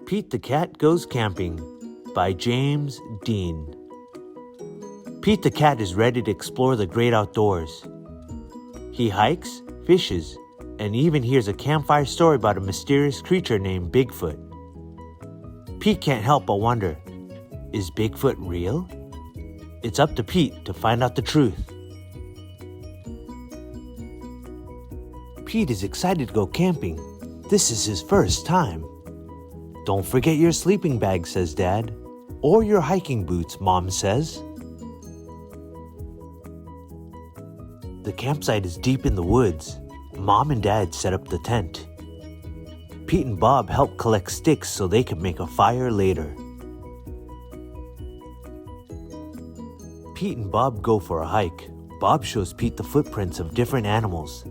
Pete the Cat Goes Camping by James Dean. Pete the Cat is ready to explore the great outdoors. He hikes, fishes, and even hears a campfire story about a mysterious creature named Bigfoot. Pete can't help but wonder, is Bigfoot real? It's up to Pete to find out the truth. Pete is excited to go camping. This is his first time. Don't forget your sleeping bag, says Dad. Or your hiking boots, Mom says. The campsite is deep in the woods. Mom and Dad set up the tent. Pete and Bob help collect sticks so they can make a fire later. Pete and Bob go for a hike. Bob shows Pete the footprints of different animals.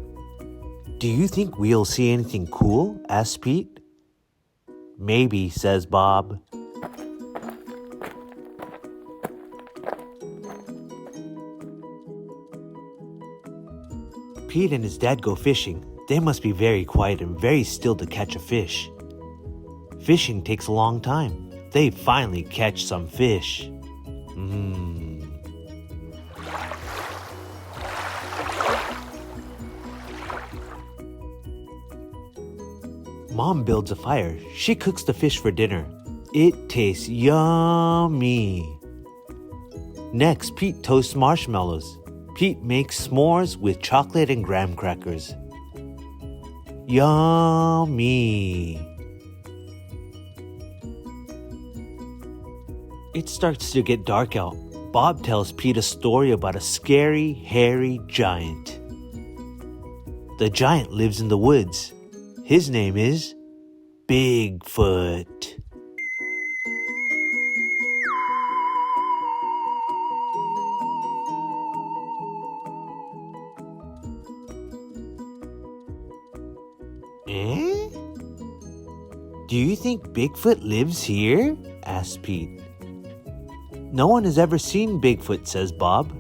Do you think we'll see anything cool? Asks Pete. Maybe, says Bob. Pete and his dad go fishing. They must be very quiet and very still to catch a fish. Fishing takes a long time. They finally catch some fish. Mom builds a fire. She cooks the fish for dinner. It tastes yummy. Next, Pete toasts marshmallows. Pete makes s'mores with chocolate and graham crackers. Yummy. It starts to get dark out. Bob tells Pete a story about a scary, hairy giant. The giant lives in the woods. His name is Bigfoot. Eh? Do you think Bigfoot lives here? Asks Pete. No one has ever seen Bigfoot, says Bob.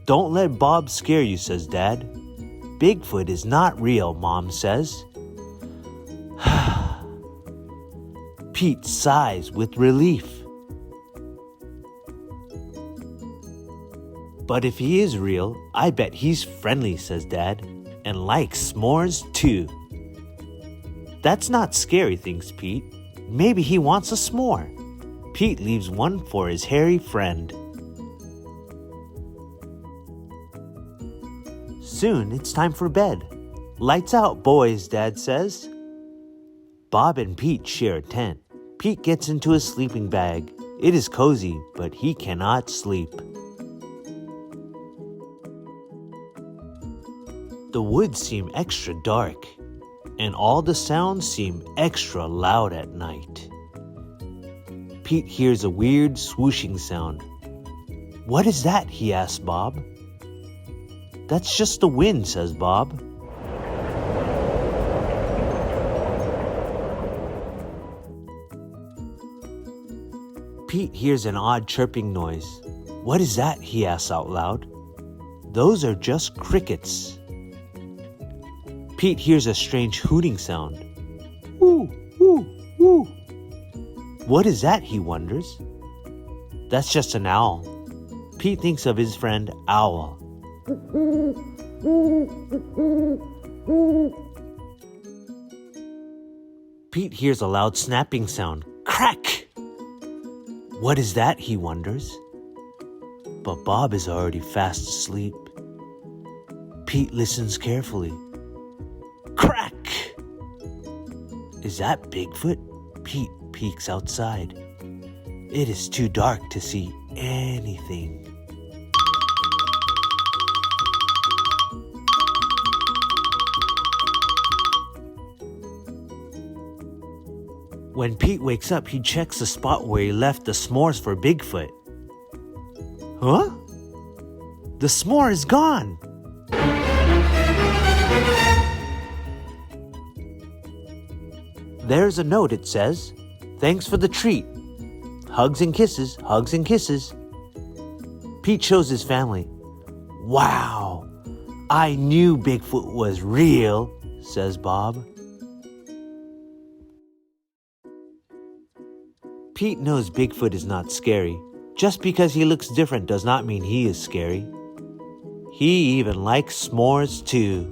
Don't let Bob scare you, says Dad. Bigfoot is not real, Mom says. Pete sighs with relief. But if he is real, I bet he's friendly, says Dad, and likes s'mores too. That's not scary, thinks Pete. Maybe he wants a s'more. Pete leaves one for his hairy friend. Soon it's time for bed. Lights out, boys, Dad says. Bob and Pete share a tent. Pete gets into his sleeping bag. It is cozy, but he cannot sleep. The woods seem extra dark, and all the sounds seem extra loud at night. Pete hears a weird swooshing sound. What is that? He asks Bob. That's just the wind, says Bob. Pete hears an odd chirping noise. What is that? He asks out loud. Those are just crickets. Pete hears a strange hooting sound. Woo, woo, woo. What is that? He wonders. That's just an owl. Pete thinks of his friend Owl. Pete hears a loud snapping sound. Crack! What is that? He wonders. But Bob is already fast asleep. Pete listens carefully. Crack! Is that Bigfoot? Pete peeks outside. It is too dark to see anything. When Pete wakes up, he checks the spot where he left the s'mores for Bigfoot. Huh? The s'more is gone! There's a note, it says. Thanks for the treat. Hugs and kisses, hugs and kisses. Pete shows his family. Wow, I knew Bigfoot was real, says Bob. Pete knows Bigfoot is not scary. Just because he looks different does not mean he is scary. He even likes s'mores too.